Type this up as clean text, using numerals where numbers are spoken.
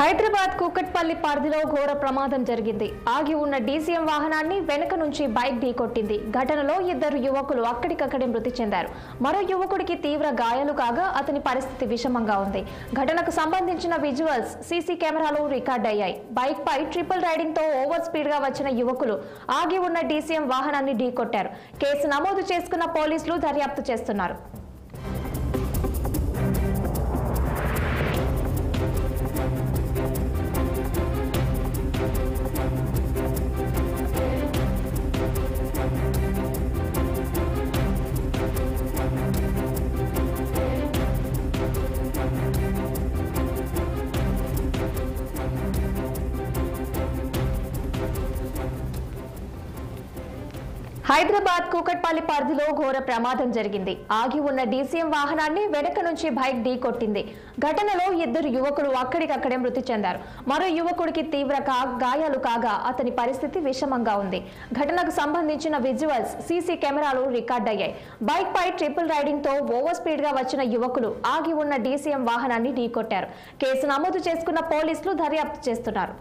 హైదరాబాద్ కూకట్పల్లి పరిధిలో ఘోర ప్రమాదం జరిగింది. ఆగి ఉన్న డీసీఎం వాహనాన్ని వెనుక నుంచి బైక్ ఢీకొట్టింది. ఘటనలో ఇద్దరు యువకులు అక్కడికక్కడే మృతి చెందారు. మరో యువకుడికి తీవ్ర గాయాలు కాగా అతని పరిస్థితి విషమంగా ఉంది. ఘటనకు సంబంధించిన విజువల్స్ సీసీ కెమెరాలో రికార్డ్ అయ్యాయి. బైక్ పై ట్రిపుల్ రైడింగ్ తో ఓవర్ స్పీడ్ గా వచ్చిన యువకులు ఆగి ఉన్న డీసీఎం వాహనాన్ని ఢీకొట్టారు. కేసు నమోదు చేసుకున్న పోలీసులు దర్యాప్తు చేస్తున్నారు. హైదరాబాద్ కూకట్పల్లి పరిధిలో ఘోర ప్రమాదం జరిగింది. ఆగి ఉన్న డీసీఎం వాహనాన్ని వెనక నుంచి బైక్ ఢీకొట్టింది. ఘటనలో ఇద్దరు యువకులు అక్కడికక్కడే మృతి చెందారు. మరో యువకుడికి తీవ్ర గాయాలు కాగా అతని పరిస్థితి విషమంగా ఉంది. ఘటనకు సంబంధించిన విజువల్స్ సీసీ కెమెరాలు రికార్డ్ అయ్యాయి. బైక్ పై ట్రిపుల్ రైడింగ్ తో ఓవర్ స్పీడ్ గా వచ్చిన యువకులు ఆగి ఉన్న డీసీఎం వాహనాన్ని ఢీకొట్టారు. కేసు నమోదు చేసుకున్న పోలీసులు దర్యాప్తు చేస్తున్నారు.